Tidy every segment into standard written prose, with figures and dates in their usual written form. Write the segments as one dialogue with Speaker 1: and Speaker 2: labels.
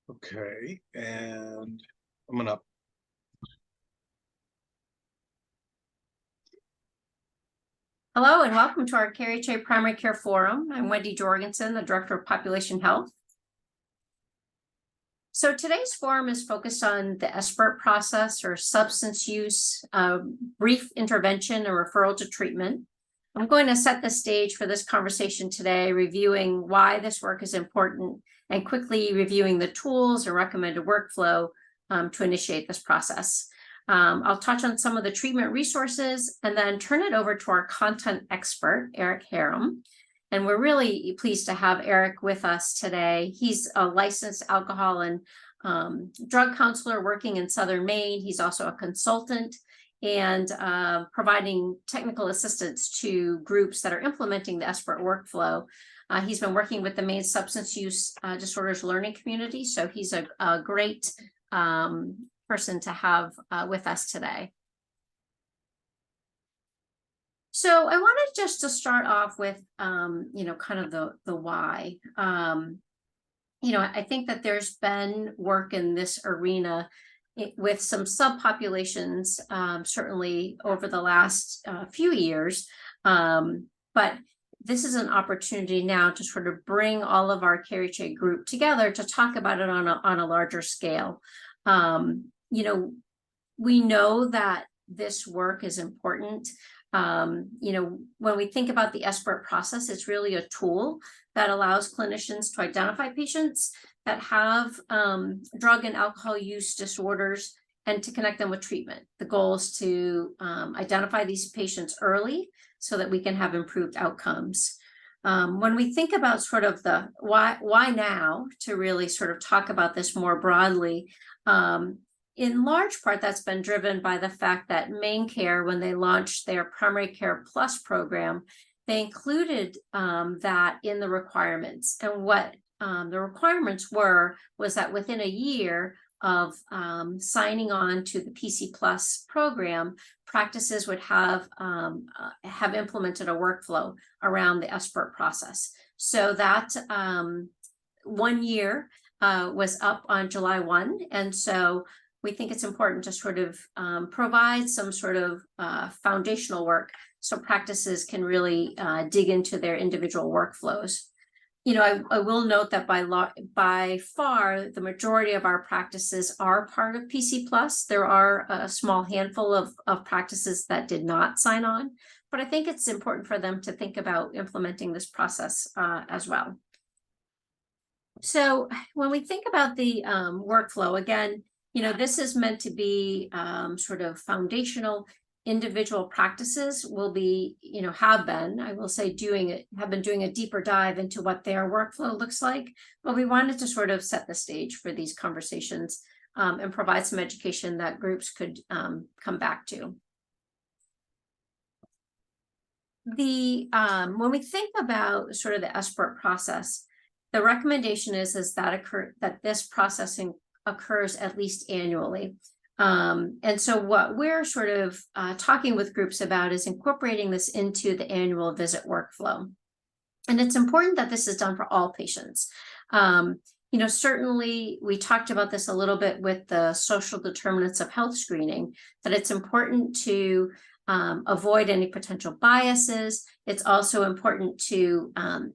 Speaker 1: Okay, and I'm gonna.
Speaker 2: Hello and welcome to our KRHA Primary Care Forum. I'm Wendy Jorgensen, the Director of Population Health. So today's forum is focused on the SBIRT process, or substance use, brief intervention, or referral to treatment. I'm going to set the stage for this conversation today, reviewing why this work is important and quickly reviewing the tools and recommended workflow to initiate this process. I'll touch on some of the treatment resources and then turn it over to our content expert, KRHA. And we're really pleased to have Eric with us today. He's a licensed alcohol and drug counselor working in Southern Maine. He's also a consultant and providing technical assistance to groups that are implementing the SBIRT workflow. He's been working with the Maine Substance Use Disorders Learning Community, so he's a great person to have with us today. So I wanted just to start off with, kind of the why. I think that there's been work in this arena with some subpopulations, certainly over the last few years. But this is an opportunity now to sort of bring all of our KRHA group together to talk about it on a larger scale. We know that this work is important. When we think about the SBIRT process, it's really a tool that allows clinicians to identify patients that have drug and alcohol use disorders and to connect them with treatment. The goal is to identify these patients early so that we can have improved outcomes. When we think about sort of the why now to really sort of talk about this more broadly, in large part, that's been driven by the fact that MaineCare, when they launched their Primary Care Plus program, they included that in the requirements. And what the requirements was that within a year of signing on to the PC Plus program, practices would have implemented a workflow around the SBIRT process. So that 1 year was up on July 1, and so we think it's important to sort of provide some sort of foundational work so practices can really dig into their individual workflows. I will note that by far, the majority of our practices are part of PC Plus. There are a small handful of practices that did not sign on, but I think it's important for them to think about implementing this process as well. So when we think about the workflow, again, this is meant to be sort of foundational. Individual practices will be, have been doing a deeper dive into what their workflow looks like. But we wanted to sort of set the stage for these conversations and provide some education that groups could come back to. When we think about sort of the SBIRT process, the recommendation is that this processing occurs at least annually. And so what we're sort of talking with groups about is incorporating this into the annual visit workflow. And it's important that this is done for all patients. Certainly we talked about this a little bit with the social determinants of health screening, that it's important to avoid any potential biases. It's also important to,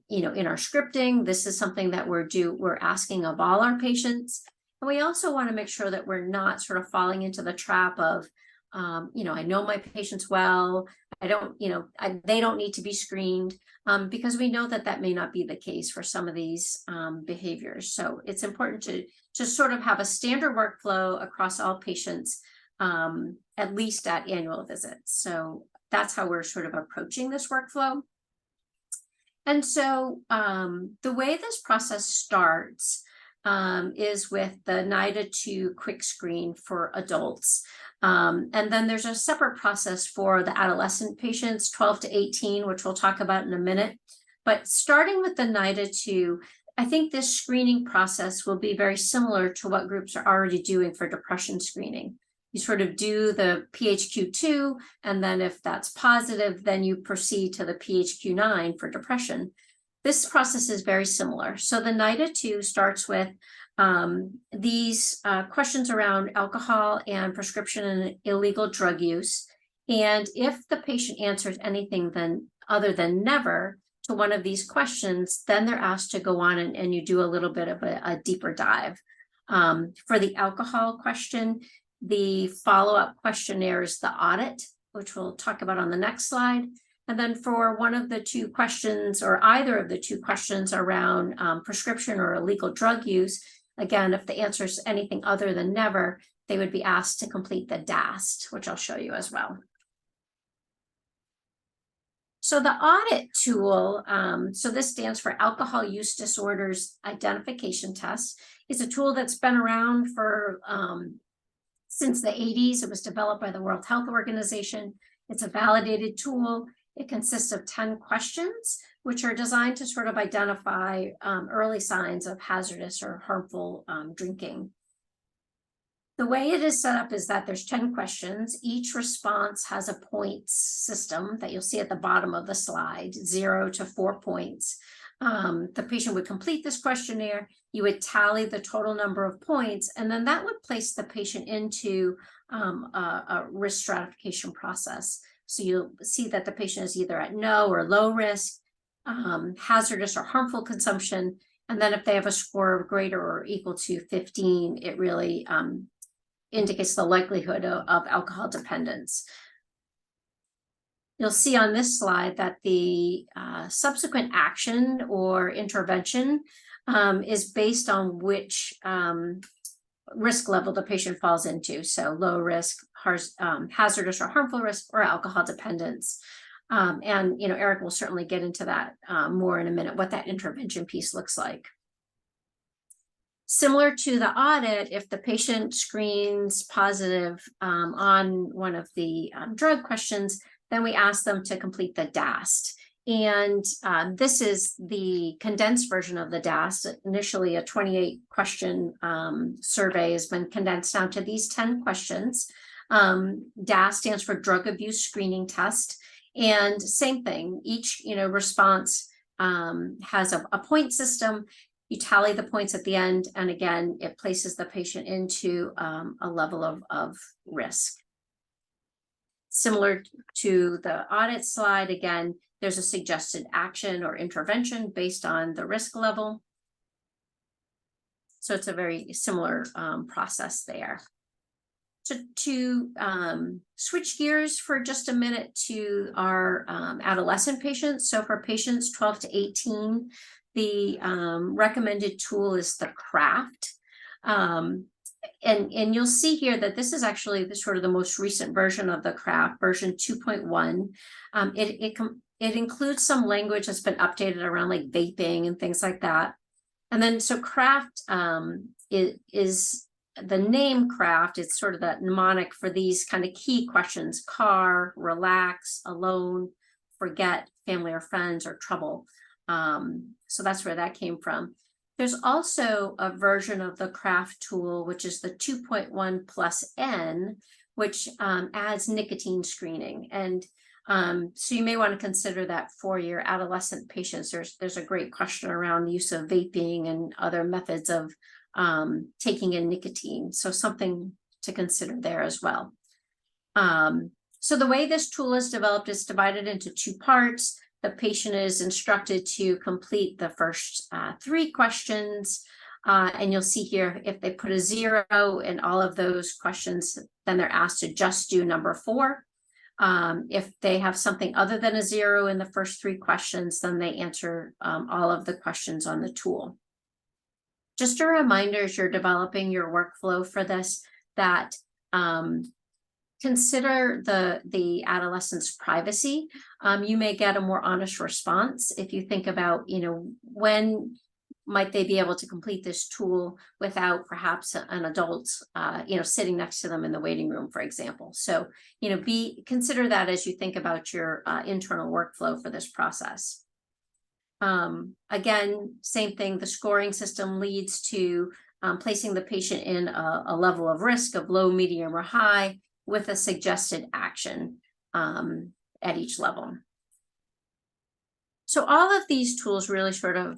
Speaker 2: in our scripting, this is something that we're asking of all our patients. And we also want to make sure that we're not sort of falling into the trap of, I know my patients well, they don't need to be screened, because we know that may not be the case for some of these behaviors. So it's important to just sort of have a standard workflow across all patients, at least at annual visits. So that's how we're sort of approaching this workflow. And so the way this process starts is with the NIDA 2 quick screen for adults. And then there's a separate process for the adolescent patients, 12 to 18, which we'll talk about in a minute. But starting with the NIDA 2, I think this screening process will be very similar to what groups are already doing for depression screening. You sort of do the PHQ-2, and then if that's positive, then you proceed to the PHQ-9 for depression. this process is very similar. So the NIDA 2 starts with these questions around alcohol and prescription and illegal drug use. And if the patient answers anything other than never to one of these questions, then they're asked to go on and you do a little bit of a deeper dive. For the alcohol question, the follow-up questionnaire is the audit, which we'll talk about on the next slide. And then for one of the two questions, or either of the two questions around prescription or illegal drug use, again, if the answer is anything other than never, they would be asked to complete the DAST, which I'll show you as well. So the audit tool, so this stands for Alcohol Use Disorders Identification Test, is a tool that's been around for since the 80s. It was developed by the World Health Organization. It's a validated tool. It consists of 10 questions, which are designed to sort of identify early signs of hazardous or harmful drinking. The way it is set up is that there's 10 questions. Each response has a points system that you'll see at the bottom of the slide, 0 to 4 points. The patient would complete this questionnaire. You would tally the total number of points, and then that would place the patient into a risk stratification process. So you'll see that the patient is either at no or low risk, hazardous or harmful consumption. And then if they have a score of greater or equal to 15, it really indicates the likelihood of alcohol dependence. You'll see on this slide that the subsequent action or intervention is based on which risk level the patient falls into. So low risk, hazardous or harmful risk, or alcohol dependence. And Eric will certainly get into that more in a minute, what that intervention piece looks like. Similar to the audit, if the patient screens positive on one of the drug questions, then we ask them to complete the DAST. And this is the condensed version of the DAST. Initially, a 28-question survey has been condensed down to these 10 questions. DAST stands for Drug Abuse Screening Test. And same thing, each response has a point system. You tally the points at the end, and again, it places the patient into a level of risk. Similar to the audit slide, again, there's a suggested action or intervention based on the risk level. So it's a very similar process there. So to switch gears for just a minute to our adolescent patients. So for patients 12 to 18, the recommended tool is the KRHA. And you'll see here that this is actually the most recent version of the KRHA, version 2.1. It includes some language that's been updated around like vaping and things like that. And then so KRHA is the name KRHA. It's sort of the mnemonic for these kind of key questions: car, relax, alone, forget, family or friends, or trouble. So that's where that came from. There's also a version of the KRHA tool, which is the 2.1 plus N, which adds nicotine screening. And so you may want to consider that for your adolescent patients. There's a great question around the use of vaping and other methods of taking in nicotine. So something to consider there as well. So the way this tool is developed is divided into two parts. The patient is instructed to complete the first 3 questions. And you'll see here, if they put a 0 in all of those questions, then they're asked to just do number 4. If they have something other than a 0 in the first 3 questions, then they answer all of the questions on the tool. Just a reminder, as you're developing your workflow for this, that consider the adolescent's privacy. You may get a more honest response if you think about, when might they be able to complete this tool without perhaps an adult, sitting next to them in the waiting room, for example. So, consider that as you think about your internal workflow for this process. Again, same thing, the scoring system leads to placing the patient in a level of risk of low, medium, or high, with a suggested action at each level. So all of these tools really sort of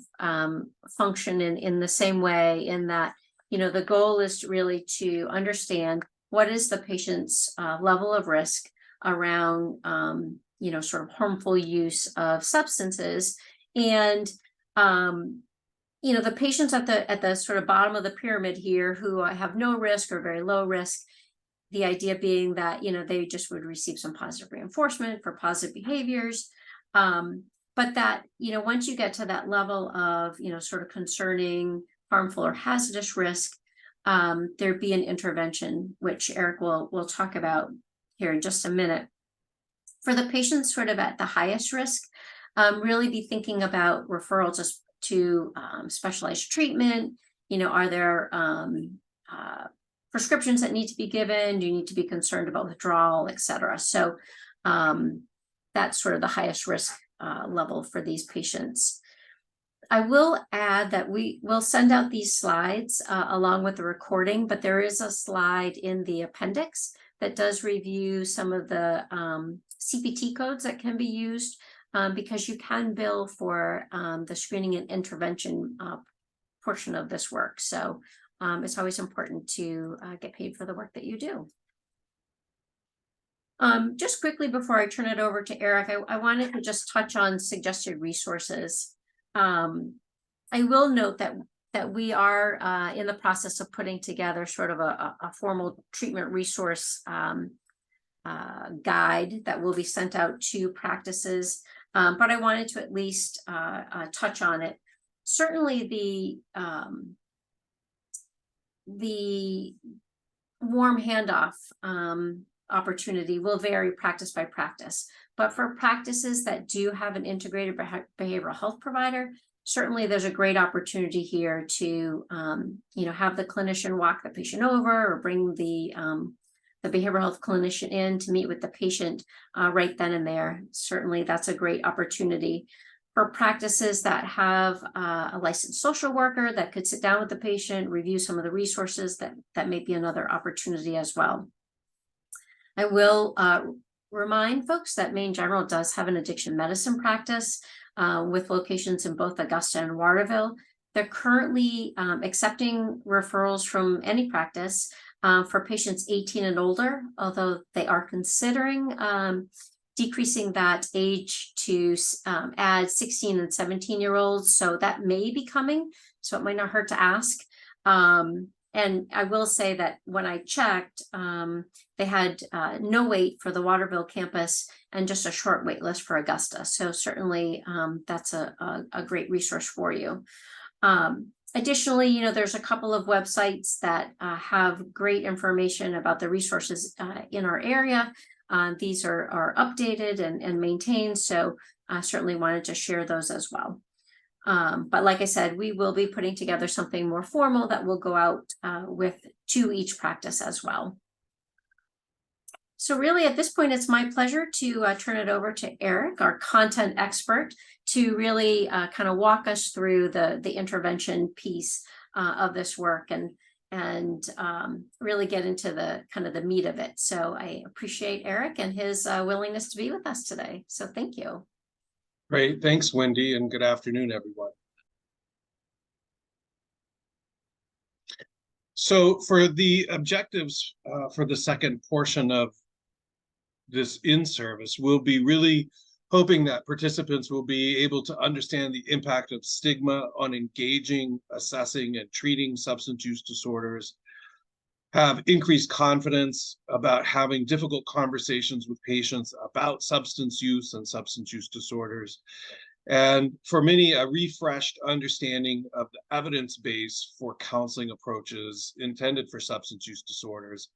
Speaker 2: function in the same way, in that, the goal is really to understand what is the patient's level of risk around, sort of harmful use of substances. And, the patients at the sort of bottom of the pyramid here, who have no risk or very low risk, the idea being that, they just would receive some positive reinforcement for positive behaviors. But that, once you get to that level of, sort of concerning, harmful, or hazardous risk, there'd be an intervention, which Eric will talk about here in just a minute. For the patients sort of at the highest risk, really be thinking about referral to specialized treatment. Are there prescriptions that need to be given? Do you need to be concerned about withdrawal, et cetera? So that's sort of the highest risk level for these patients. I will add that we will send out these slides along with the recording, but there is a slide in the appendix that does review some of the CPT codes that can be used, because you can bill for the screening and intervention portion of this work. So it's always important to get paid for the work that you do. Just quickly before I turn it over to Eric, I wanted to just touch on suggested resources. I will note that we are in the process of putting together sort of a formal treatment resource guide that will be sent out to practices, but I wanted to at least touch on it. Certainly the warm handoff opportunity will vary practice by practice, but for practices that do have an integrated behavioral health provider, certainly there's a great opportunity here to have the clinician walk the patient over, or bring the behavioral health clinician in to meet with the patient right then and there. Certainly that's a great opportunity. For practices that have a licensed social worker that could sit down with the patient, review some of the resources, that may be another opportunity as well. I will remind folks that Maine General does have an addiction medicine practice with locations in both Augusta and Waterville. They're currently accepting referrals from any practice for patients 18 and older, although they are considering decreasing that age to add 16 and 17-year-olds. So that may be coming, so it might not hurt to ask. And I will say that when I checked, they had no wait for the Waterville campus and just a short wait list for Augusta. So certainly that's a great resource for you. Additionally, there's a couple of websites that have great information about the resources in our area. These are updated and maintained, so I certainly wanted to share those as well. But like I said, we will be putting together something more formal that will go out to each practice as well. So really at this point, it's my pleasure to turn it over to Eric, our content expert, to really kind of walk us through the intervention piece of this work and really get into the kind of the meat of it. So I appreciate Eric and his willingness to be with us today. So thank you.
Speaker 1: Great. Thanks, Wendy, and good afternoon, everyone. So for the objectives for the second portion of this in-service, we'll be really hoping that participants will be able to understand the impact of stigma on engaging, assessing, and treating substance use disorders, have increased confidence about having difficult conversations with patients about substance use and substance use disorders, and for many, a refreshed understanding of the evidence base for counseling approaches intended for substance use disorders,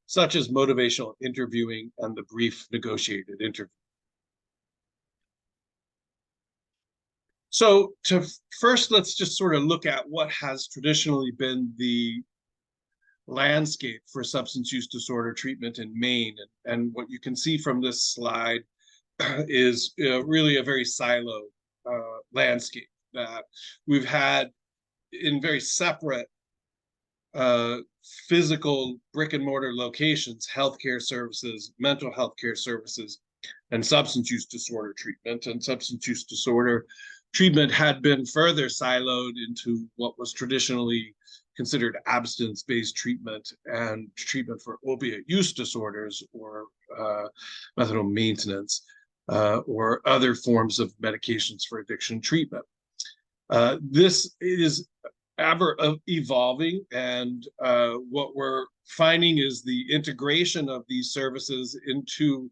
Speaker 1: such as motivational interviewing and the brief negotiated interview. So first, let's just sort of look at what has traditionally been the landscape for substance use disorder treatment in Maine. And what you can see from this slide is really a very siloed landscape that we've had in very separate physical brick and mortar locations: healthcare services, mental health care services, and substance use disorder treatment. And substance use disorder treatment had been further siloed into what was traditionally considered abstinence-based treatment and treatment for opiate use disorders, or methadone maintenance, or other forms of medications for addiction treatment. This is ever evolving, and what we're finding is the integration of these services into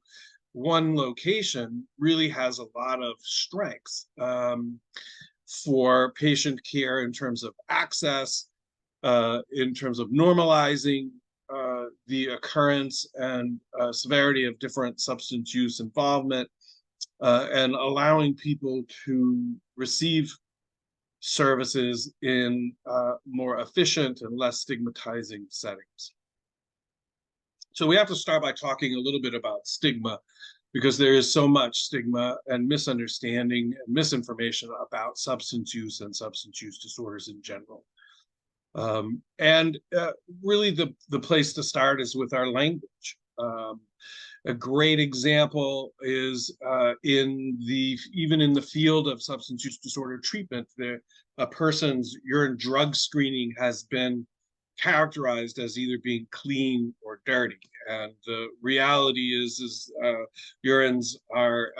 Speaker 1: one location really has a lot of strengths for patient care in terms of access, in terms of normalizing the occurrence and severity of different substance use involvement, and allowing people to receive services in more efficient and less stigmatizing settings. So we have to start by talking a little bit about stigma, because there is so much stigma and misunderstanding and misinformation about substance use and substance use disorders in general. Really the place to start is with our language. A great example is even in the field of substance use disorder treatment, a person's urine drug screening has been characterized as either being clean or dirty. And the reality is urines are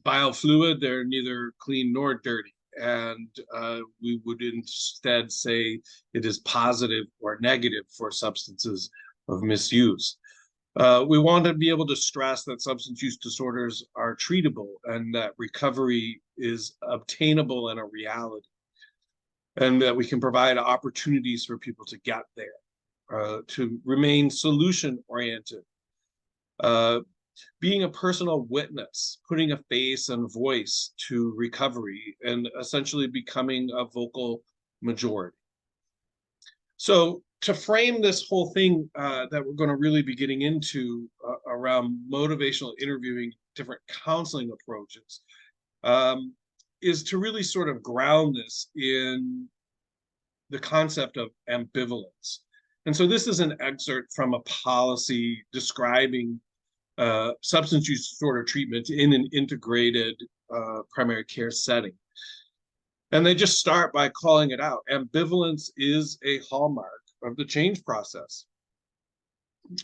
Speaker 1: biofluid. They're neither clean nor dirty. And we would instead say it is positive or negative for substances of misuse. We want to be able to stress that substance use disorders are treatable and that recovery is obtainable and a reality, and that we can provide opportunities for people to get there, to remain solution-oriented, being a personal witness, putting a face and voice to recovery, and essentially becoming a vocal majority. So to frame this whole thing that we're going to really be getting into around motivational interviewing, different counseling approaches, is to really sort of ground this in the concept of ambivalence. And so this is an excerpt from a policy describing substance use disorder treatment in an integrated primary care setting. And they just start by calling it out. Ambivalence is a hallmark of the change process.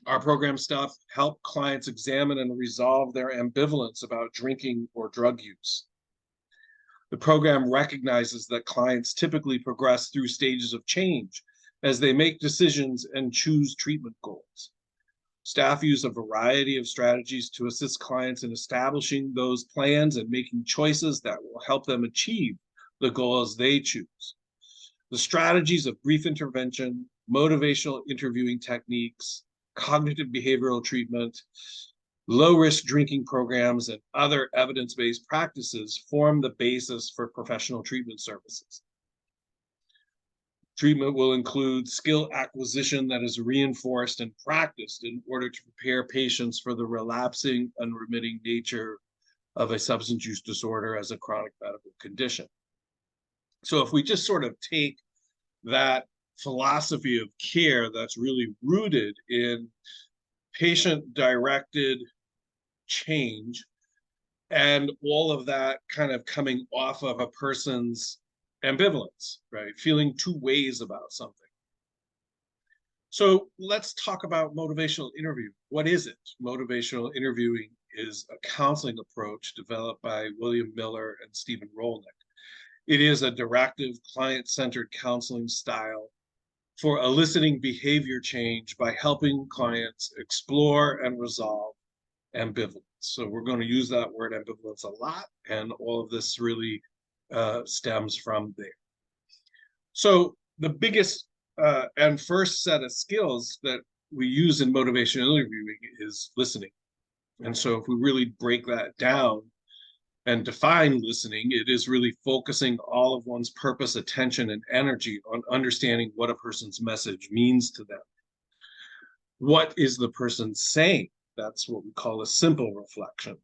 Speaker 1: Our program staff help clients examine and resolve their ambivalence about drinking or drug use. The program recognizes that clients typically progress through stages of change as they make decisions and choose treatment goals. Staff use a variety of strategies to assist clients in establishing those plans and making choices that will help them achieve the goals they choose. The strategies of brief intervention, motivational interviewing techniques, cognitive behavioral treatment, low-risk drinking programs, and other evidence-based practices form the basis for professional treatment services. Treatment will include skill acquisition that is reinforced and practiced in order to prepare patients for the relapsing, unremitting nature of a substance use disorder as a chronic medical condition. So if we just sort of take that philosophy of care that's really rooted in patient-directed change, and all of that kind of coming off of a person's ambivalence, right? Feeling two ways about something. So let's talk about motivational interviewing. What is it? Motivational interviewing is a counseling approach developed by William Miller and Stephen Rolnick. It is a directive, client-centered counseling style for eliciting behavior change by helping clients explore and resolve ambivalence. So we're going to use that word ambivalence a lot, and all of this really stems from there. So the biggest and first set of skills that we use in motivational interviewing is listening. And so if we really break that down and define listening, it is really focusing all of one's purpose, attention, and energy on understanding what a person's message means to them. What is the person saying? That's what we call a simple reflection.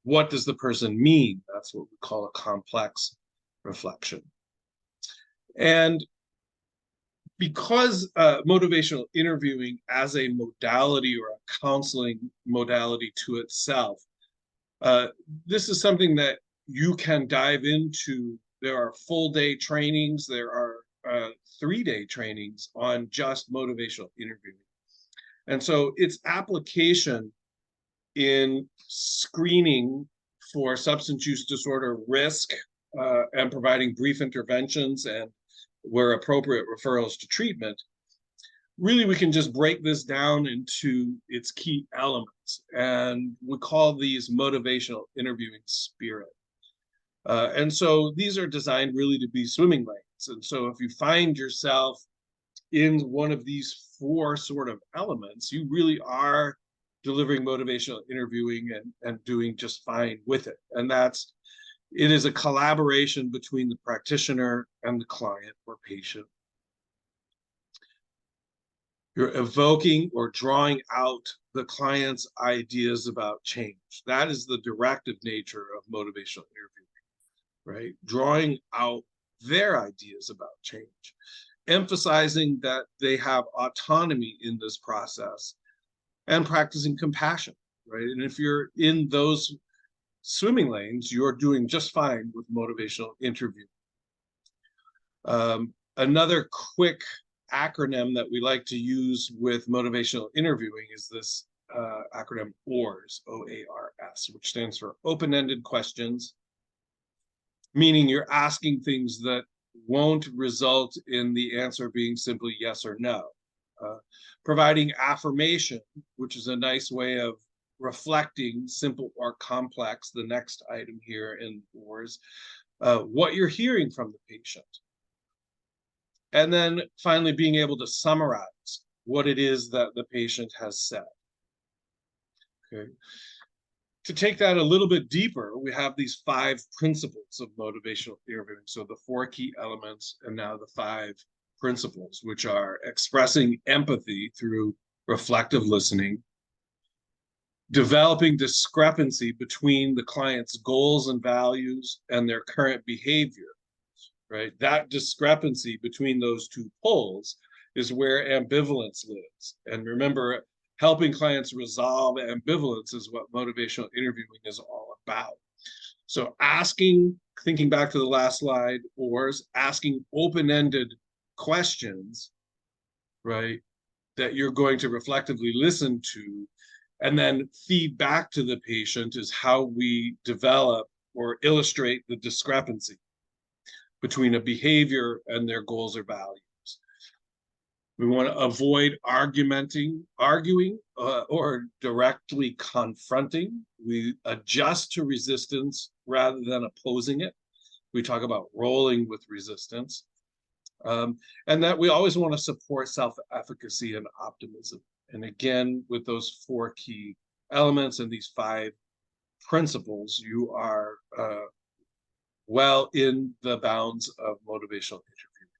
Speaker 1: What does the person mean? That's what we call a complex reflection. And because motivational interviewing as a modality or a counseling modality to itself This is something that you can dive into. There are full day trainings. There are 3-day trainings on just motivational interviewing. And so its application in screening for substance use disorder risk and providing brief interventions and, where appropriate, referrals to treatment. Really, we can just break this down into its key elements, and we call these motivational interviewing spirit. And so these are designed really to be swimming lanes. And so if you find yourself in one of these 4 sort of elements, you really are delivering motivational interviewing and doing just fine with it. And it is a collaboration between the practitioner and the client or patient. You're evoking or drawing out the client's ideas about change. That is the directive nature of motivational interviewing, right? Drawing out their ideas about change, emphasizing that they have autonomy in this process, and practicing compassion, right? And if you're in those swimming lanes, you're doing just fine with motivational interviewing. Another quick acronym that we like to use with motivational interviewing is this acronym OARS, O-A-R-S, which stands for open-ended questions, meaning you're asking things that won't result in the answer being simply yes or no. Providing affirmation, which is a nice way of reflecting, simple or complex, the next item here in OARS, what you're hearing from the patient. And then finally, being able to summarize what it is that the patient has said. Okay. To take that a little bit deeper, we have these 5 principles of motivational interviewing. So the 4 key elements, and now the 5 principles, which are expressing empathy through reflective listening, developing discrepancy between the client's goals and values and their current behavior, right? That discrepancy between those 2 poles is where ambivalence lives. And remember, helping clients resolve ambivalence is what motivational interviewing is all about. So thinking back to the last slide, or asking open-ended questions, right, that you're going to reflectively listen to, and then feed back to the patient is how we develop or illustrate the discrepancy between a behavior and their goals or values. We want to avoid arguing, or directly confronting. We adjust to resistance rather than opposing it. We talk about rolling with resistance. And that we always want to support self-efficacy and optimism. And again, with those 4 key elements and these 5 principles, you are well in the bounds of motivational interviewing.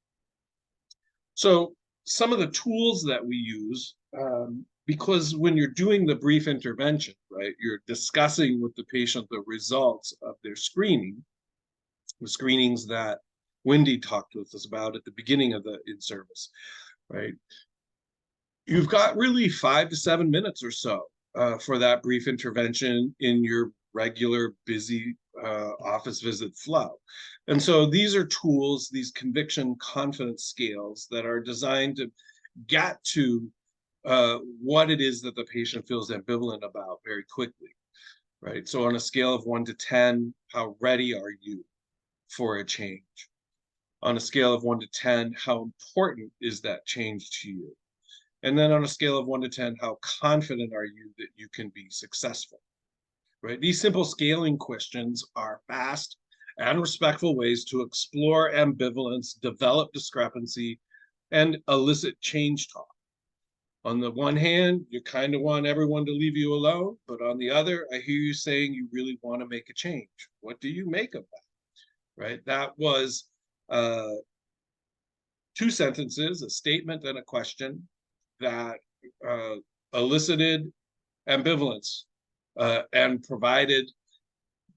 Speaker 1: So some of the tools that we use, because when you're doing the brief intervention, right, you're discussing with the patient the results of their screening, the screenings that Wendy talked with us about at the beginning of the in-service, right? You've got really 5 to 7 minutes or so for that brief intervention in your regular busy office visit flow. And so these are tools, these conviction confidence scales that are designed to get to what it is that the patient feels ambivalent about very quickly, right? So on a scale of 1 to 10, how ready are you for a change? On a scale of 1 to 10, how important is that change to you? And then on a scale of 1 to 10, how confident are you that you can be successful, right? These simple scaling questions are fast and respectful ways to explore ambivalence, develop discrepancy, and elicit change talk. On the one hand, you kind of want everyone to leave you alone, but on the other, I hear you saying you really want to make a change. What do you make of that, right? That was 2 sentences, a statement and a question, that elicited ambivalence and provided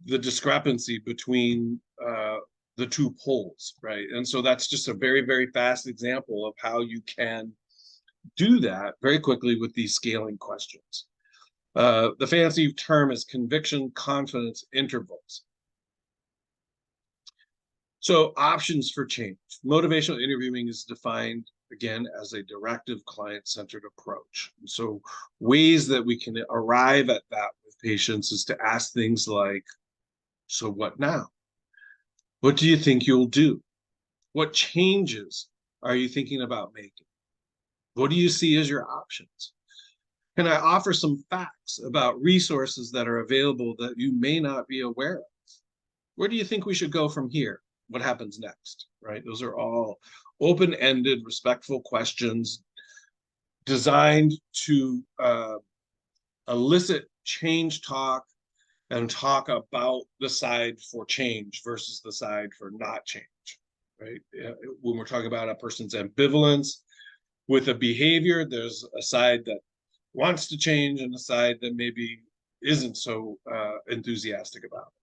Speaker 1: the discrepancy between the 2 poles, right? And so that's just a very, very fast example of how you can do that very quickly with these scaling questions. The fancy term is conviction confidence intervals. So options for change. Motivational interviewing is defined, again, as a directive client-centered approach. And so ways that we can arrive at that with patients is to ask things like, so what now? What do you think you'll do? What changes are you thinking about making? What do you see as your options? Can I offer some facts about resources that are available that you may not be aware of? Where do you think we should go from here? What happens next, right? Those are all open-ended, respectful questions designed to elicit change talk and talk about the side for change versus the side for not change, right? When we're talking about a person's ambivalence with a behavior, there's a side that wants to change and a side that maybe isn't so enthusiastic about it.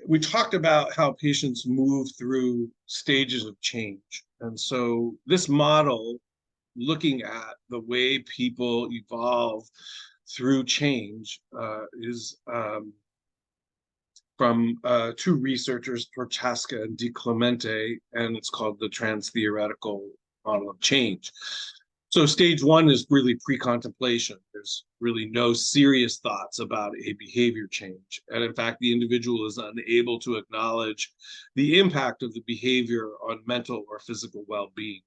Speaker 1: We talked about how patients move through stages of change. And so this model, looking at the way people evolve through change, is from two researchers, Prochaska and Di Clemente, and it's called the trans-theoretical model of change. So stage one is really pre-contemplation. There's really no serious thoughts about a behavior change. And in fact, the individual is unable to acknowledge the impact of the behavior on mental or physical well-being.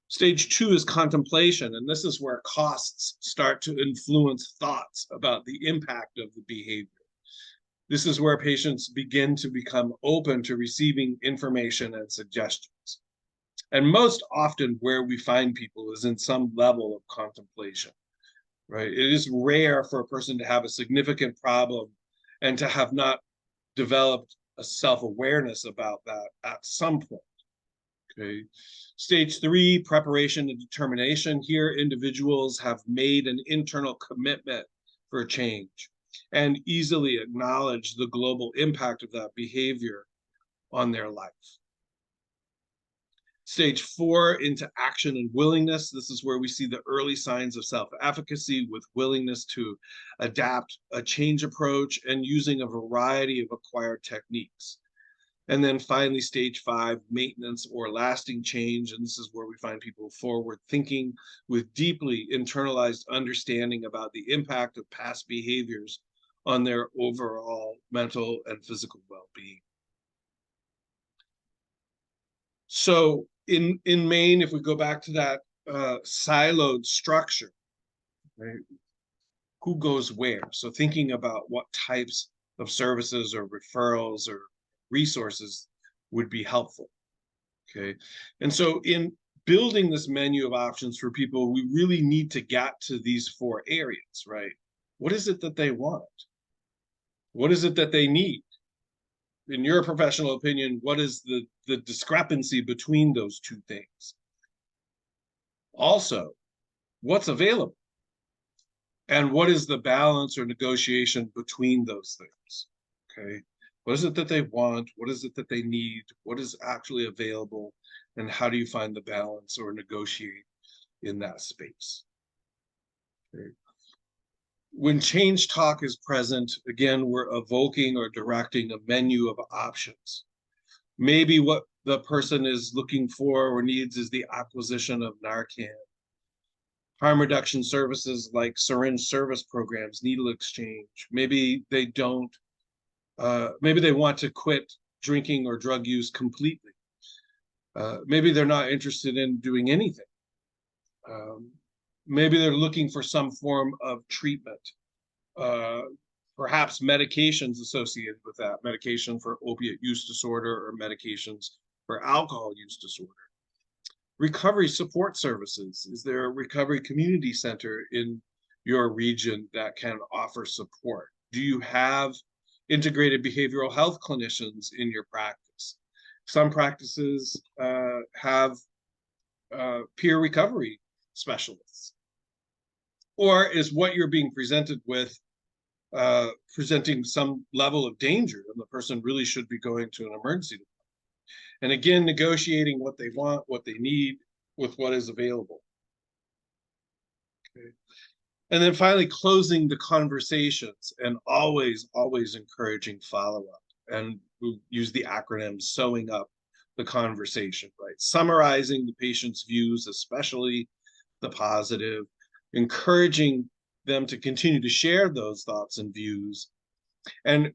Speaker 1: Stage two is contemplation, and this is where costs start to influence thoughts about the impact of the behavior. This is where patients begin to become open to receiving information and suggestions. And most often where we find people is in some level of contemplation, right? It is rare for a person to have a significant problem and to have not developed a self-awareness about that at some point, okay? Stage three, preparation and determination. Here, individuals have made an internal commitment for change and easily acknowledge the global impact of that behavior on their life. Stage four, into action and willingness. This is where we see the early signs of self-efficacy with willingness to adapt a change approach and using a variety of acquired techniques. And then finally, stage five, maintenance or lasting change. And this is where we find people forward thinking with deeply internalized understanding about the impact of past behaviors on their overall mental and physical well-being. So in Maine, if we go back to that siloed structure, right, who goes where? So thinking about what types of services or referrals or resources would be helpful, okay? And so in building this menu of options for people, we really need to get to these four areas, right? What is it that they want? What is it that they need? In your professional opinion, what is the discrepancy between those two things? Also, what's available? And what is the balance or negotiation between those things? Okay, what is it that they want? What is it that they need? What is actually available? And how do you find the balance or negotiate in that space? Okay. When change talk is present, again, we're evoking or directing a menu of options. Maybe what the person is looking for or needs is the acquisition of Narcan. Harm reduction services like syringe service programs, needle exchange. Maybe they don't, maybe they want to quit drinking or drug use completely. Maybe they're not interested in doing anything. Maybe they're looking for some form of treatment, perhaps medications associated with that, medication for opiate use disorder or medications for alcohol use disorder. Recovery support services. Is there a recovery community center in your region that can offer support? Do you have integrated behavioral health clinicians in your practice? Some practices have peer recovery specialists. Or is what you're being presented with presenting some level of danger and the person really should be going to an emergency department? And again, negotiating what they want, what they need with what is available. Okay. And then finally, closing the conversations and always encouraging follow-up. And we use the acronym sewing up the conversation, right? Summarizing the patient's views, especially the positive, encouraging them to continue to share those thoughts and views, and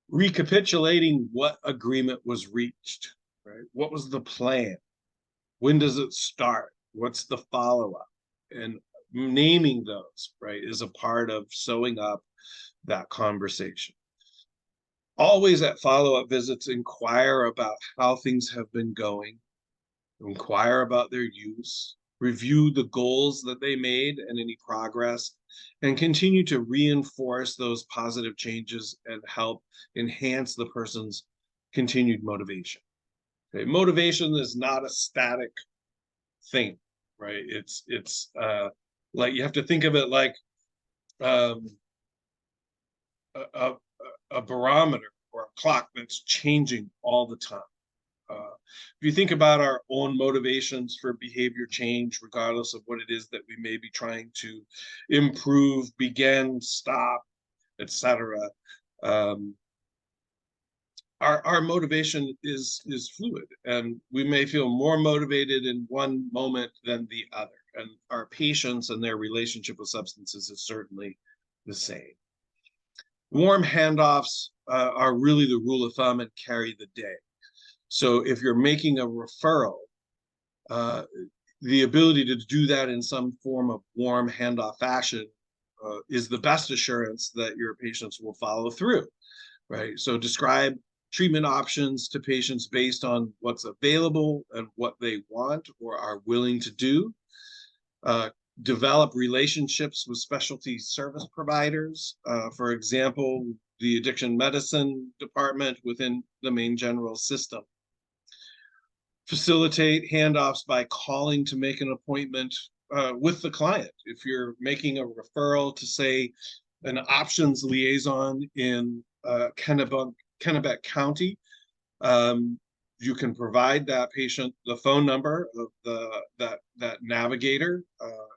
Speaker 1: recapitulating what agreement was reached, right? What was the plan? When does it start? What's the follow-up? And naming those, right, is a part of sewing up that conversation. Always at follow-up visits, inquire about how things have been going, inquire about their use, review the goals that they made and any progress, and continue to reinforce those positive changes and help enhance the person's continued motivation. Okay? Motivation is not a static thing, right? It's like you have to think of it like um, a, a barometer or a clock that's changing all the time. If you think about our own motivations for behavior change, regardless of what it is that we may be trying to improve, begin, stop, etc., our motivation is fluid, and we may feel more motivated in one moment than the other. And our patients and their relationship with substances is certainly the same. Warm handoffs are really the rule of thumb and carry the day. So if you're making a referral, the ability to do that in some form of warm handoff fashion is the best assurance that your patients will follow through, right? So describe treatment options to patients based on what's available and what they want or are willing to do. Develop relationships with specialty service providers. For example, the addiction medicine department within the main general system. Facilitate handoffs by calling to make an appointment with the client. If you're making a referral to, say, an options liaison in Kennebec County, you can provide that patient the phone number of that navigator.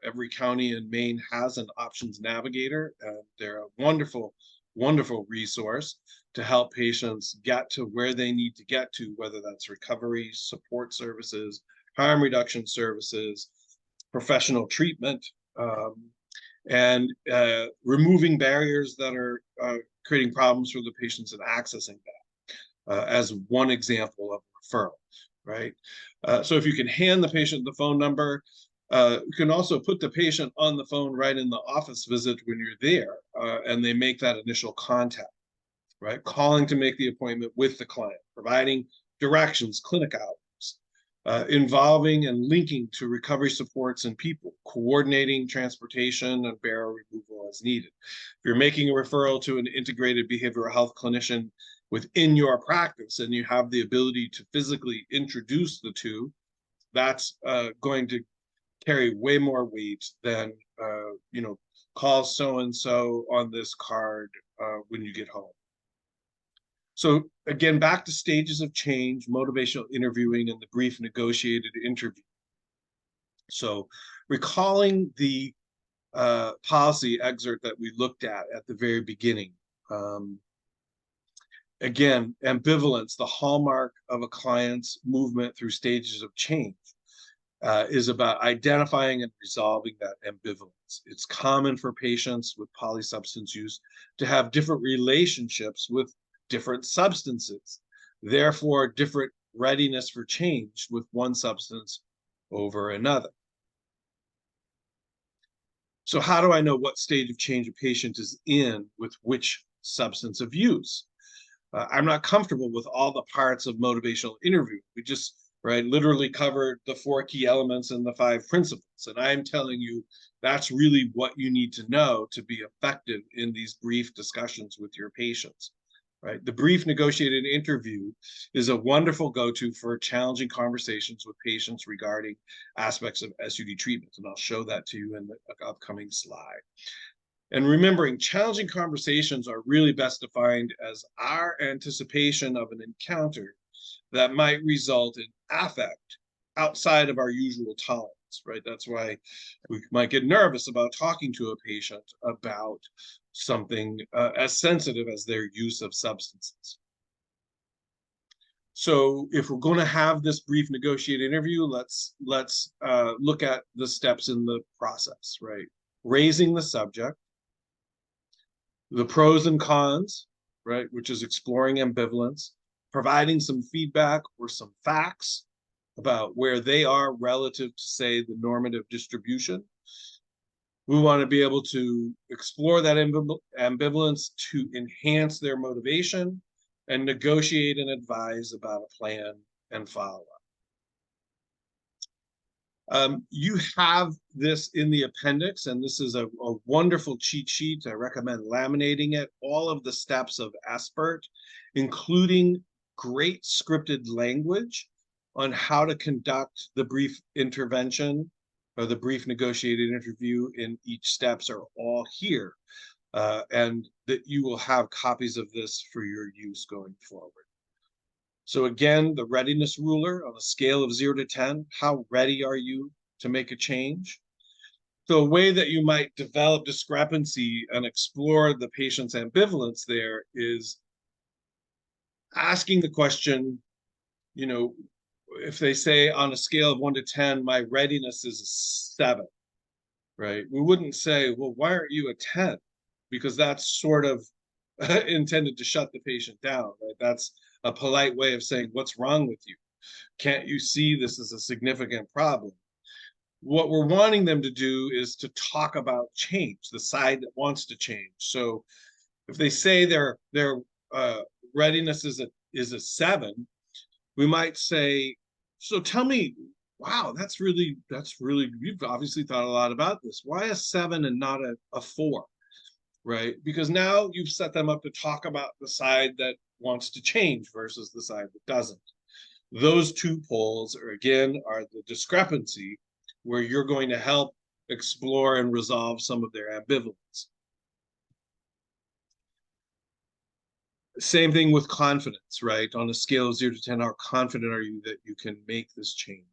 Speaker 1: Every county in Maine has an options navigator, and they're a wonderful resource to help patients get to where they need to get to, whether that's recovery, support services, harm reduction services, professional treatment, and removing barriers that are creating problems for the patients in accessing that, as one example of referral, right? So if you can hand the patient the phone number, you can also put the patient on the phone right in the office visit when you're there, and they make that initial contact, right? Calling to make the appointment with the client, providing directions, clinic hours, involving and linking to recovery supports and people, coordinating transportation and barrier removal as needed. If you're making a referral to an integrated behavioral health clinician within your practice and you have the ability to physically introduce the two, that's going to carry way more weight than, call so-and-so on this card when you get home. So again, back to stages of change, motivational interviewing, and the brief negotiated interview. So recalling the policy excerpt that we looked at the very beginning. Again, ambivalence, the hallmark of a client's movement through stages of change, is about identifying and resolving that ambivalence. It's common for patients with polysubstance use to have different relationships with different substances, therefore different readiness for change with one substance over another. So how do I know what stage of change a patient is in with which substance of use? I'm not comfortable with all the parts of motivational interview. We just literally covered the 4 key elements and the 5 principles. And I'm telling you, that's really what you need to know to be effective in these brief discussions with your patients. Right? The brief negotiated interview is a wonderful go-to for challenging conversations with patients regarding aspects of SUD treatment. And I'll show that to you in the upcoming slide. And remembering, challenging conversations are really best defined as our anticipation of an encounter that might result in affect outside of our usual tolerance. substance, right? That's why we might get nervous about talking to a patient about something as sensitive as their use of substances. So if we're going to have this brief negotiated interview, let's look at the steps in the process, right? Raising the subject, the pros and cons, right, which is exploring ambivalence, providing some feedback or some facts about where they are relative to, say, the normative distribution. We want to be able to explore that ambivalence to enhance their motivation and negotiate and advise about a plan and follow-up. You have this in the appendix, and this is a wonderful cheat sheet. I recommend laminating it. All of the steps of SBIRT, including great scripted language on how to conduct the brief intervention or the brief negotiated interview in each steps, are all here. And that you will have copies of this for your use going forward. So again, the readiness ruler on a scale of 0 to 10, how ready are you to make a change? So a way that you might develop discrepancy and explore the patient's ambivalence there is asking the question, you know, if they say on a scale of 1 to 10, my readiness is a 7, right? We wouldn't say, well, why aren't you a 10? Because that's sort of intended to shut the patient down, right? That's a polite way of saying, what's wrong with you? Can't you see this is a significant problem? What we're wanting them to do is to talk about change, the side that wants to change. So if they say their readiness is a 7, we might say, so tell me, wow, that's really, you've obviously thought a lot about this. Why a 7 and not a 4? Right? Because now you've set them up to talk about the side that wants to change versus the side that doesn't. Those two poles are the discrepancy where you're going to help explore and resolve some of their ambivalence. Same thing with confidence, right? On a scale of 0 to 10, how confident are you that you can make this change?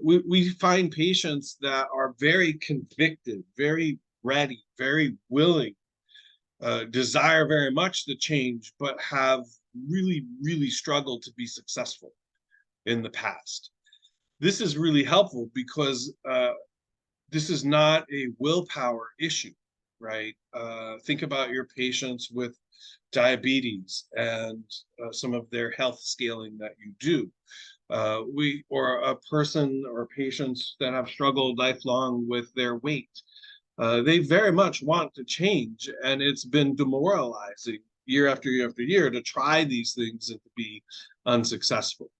Speaker 1: We find patients that are very convicted, very ready, very willing, desire very much the change, but have really, really struggled to be successful in the past. This is really helpful because this is not a willpower issue, right? Think about your patients with diabetes and some of their health scaling that you do. Or a person or patients that have struggled lifelong with their weight. They very much want to change, and it's been demoralizing year after year after year to try these things and to be unsuccessful.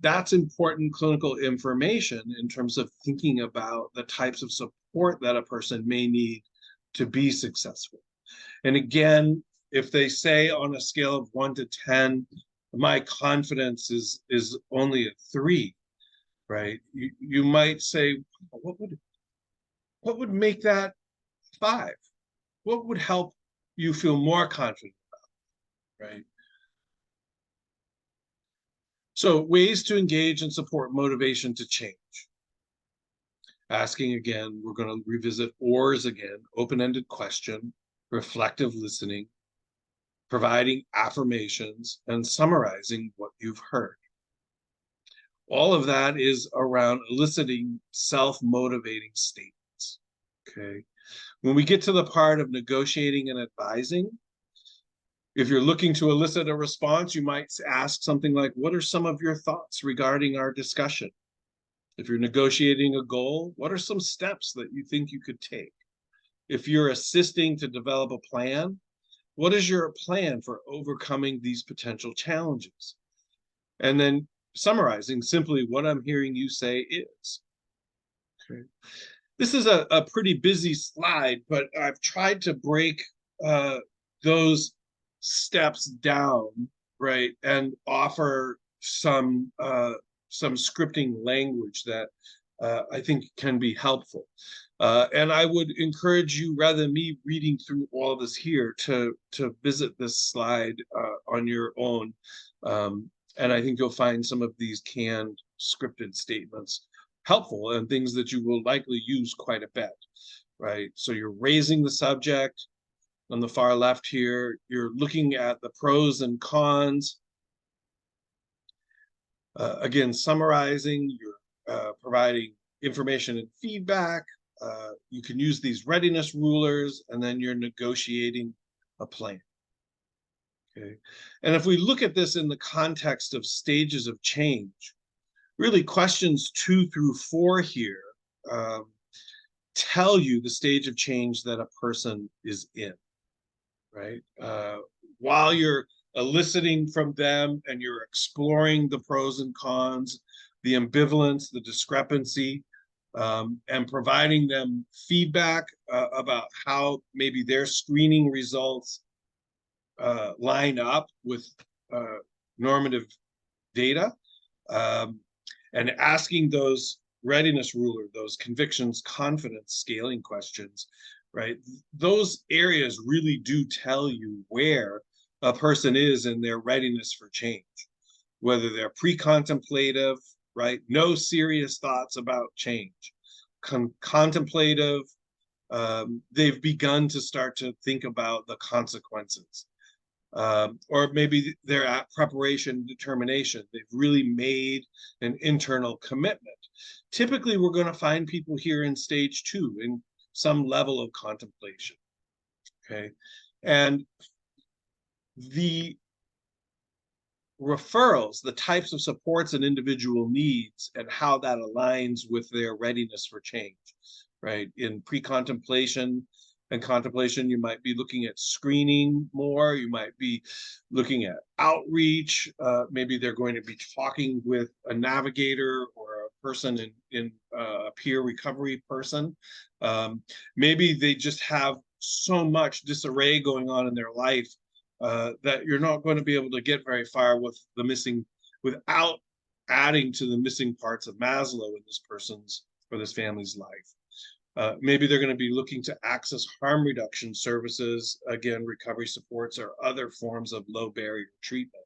Speaker 1: That's important clinical information in terms of thinking about the types of support that a person may need to be successful. And again, if they say on a scale of 1 to 10, my confidence is only a 3, right? You might say, what would make that 5? What would help you feel more confident about it, right? So ways to engage and support motivation to change. Asking again, we're going to revisit ORs again, open-ended question, reflective listening, providing affirmations, and summarizing what you've heard. All of that is around eliciting self-motivating statements, okay? When we get to the part of negotiating and advising, if you're looking to elicit a response, you might ask something like, what are some of your thoughts regarding our discussion? If you're negotiating a goal, what are some steps that you think you could take? If you're assisting to develop a plan, what is your plan for overcoming these potential challenges? And then summarizing simply what I'm hearing you say is. Okay. This is a pretty busy slide, but I've tried to break those steps down, right, and offer some scripting language that I think can be helpful. And I would encourage you, rather than me reading through all of this here, to visit this slide on your own. And I think you'll find some of these canned scripted statements helpful and things that you will likely use quite a bit, right? So you're raising the subject. On the far left here, you're looking at the pros and cons. Again, summarizing, you're providing information and feedback. You can use these readiness rulers, and then you're negotiating a plan. Okay. And if we look at this in the context of stages of change, really questions 2 through 4 here tell you the stage of change that a person is in, right? While you're eliciting from them and you're exploring the pros and cons, the ambivalence, the discrepancy, and providing them feedback about how maybe their screening results line up with normative data, and asking those readiness ruler, those convictions, confidence scaling questions, right? Those areas really do tell you where a person is in their readiness for change, whether they're pre-contemplative, right? No serious thoughts about change. Contemplative, they've begun to start to think about the consequences. Or maybe they're at preparation determination. They've really made an internal commitment. Typically, we're going to find people here in stage 2 in some level of contemplation. Okay. And the referrals, the types of supports an individual needs and how that aligns with their readiness for change, right? In pre-contemplation and contemplation, you might be looking at screening more, you might be looking at outreach, maybe they're going to be talking with a navigator or a person in a peer recovery person. Maybe they just have so much disarray going on in their life that you're not going to be able to get very far with the missing, without adding to the missing parts of Maslow in this person's or this family's life. Maybe they're going to be looking to access harm reduction services, again, recovery supports or other forms of low barrier treatment.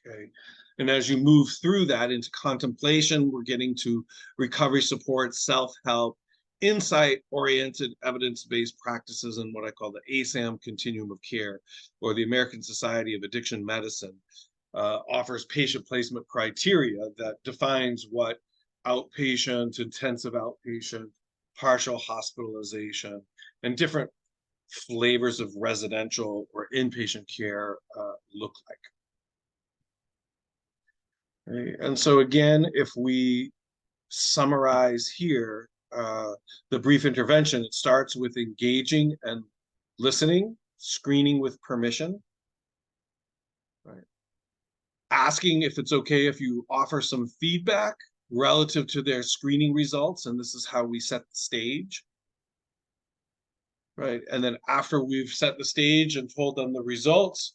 Speaker 1: Okay. And as you move through that into contemplation, we're getting to recovery support, self-help, insight-oriented evidence-based practices in what I call the ASAM continuum of care, or the American Society of Addiction Medicine offers patient placement criteria that defines what outpatient, intensive outpatient, partial hospitalization, and different flavors of residential or inpatient care look like. Okay. And so again, if we summarize here, the brief intervention, it starts with engaging and listening, screening with permission, right? Asking if it's okay if you offer some feedback relative to their screening results, and this is how we set the stage, right? And then after we've set the stage and told them the results,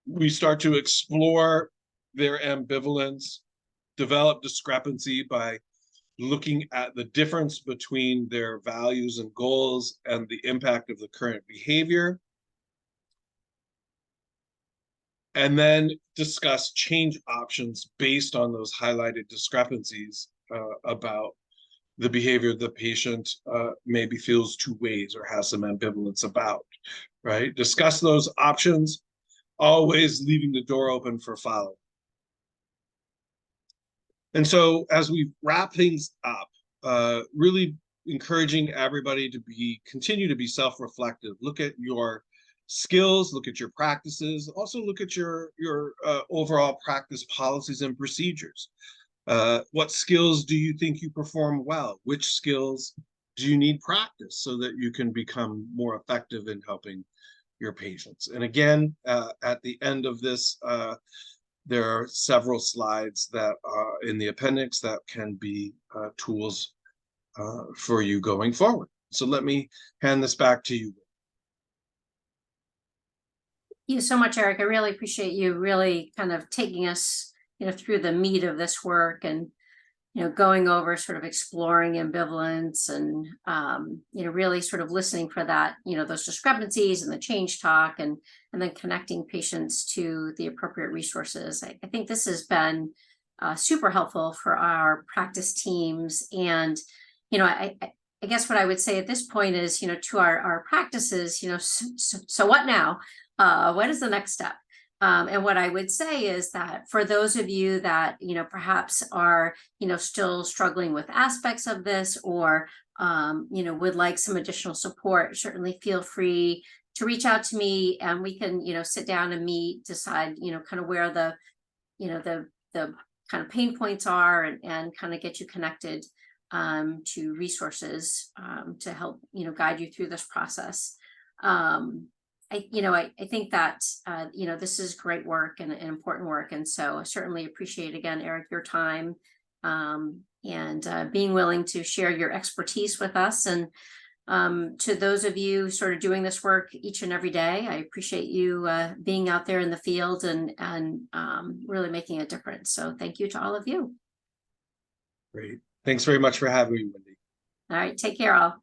Speaker 1: we start to explore their ambivalence, develop discrepancy by looking at the difference between their values and goals and the impact of the current behavior, and then discuss change options based on those highlighted discrepancies about the behavior the patient maybe feels 2 ways or has some ambivalence about, right? Discuss those options, always leaving the door open for follow-up. And so as we wrap things up, really encouraging everybody to continue to be self-reflective. Look at your skills, look at your practices, also look at your overall practice policies and procedures. What skills do you think you perform well? Which skills do you need practice so that you can become more effective in helping your patients? And again, at the end of this, there are several slides that are in the appendix that can be tools for you going forward. So let me hand this back to you.
Speaker 2: Thank you so much, Eric. I really appreciate you really kind of taking us, through the meat of this work and, going over sort of exploring ambivalence and, really sort of listening for that, those discrepancies and the change talk and then connecting patients to the appropriate resources. I think this has been super helpful for our practice teams. And, I guess what I would say at this point is, to our practices, so what now? What is the next step? And what I would say is that for those of you that, perhaps are, still struggling with aspects of this, or, would like some additional support, certainly feel free to reach out to me, and we can, sit down and meet, decide, kind of where the kind of pain points are, and kind of get you connected to resources to help, guide you through this process. I think that, this is great work and important work. And so I certainly appreciate, again, Eric, your time and being willing to share your expertise with us. And to those of you sort of doing this work each and every day, I appreciate you being out there in the field and really making a difference. So thank you to all of you.
Speaker 1: Great. Thanks very much for having me, Wendy.
Speaker 2: All right. Take care, all.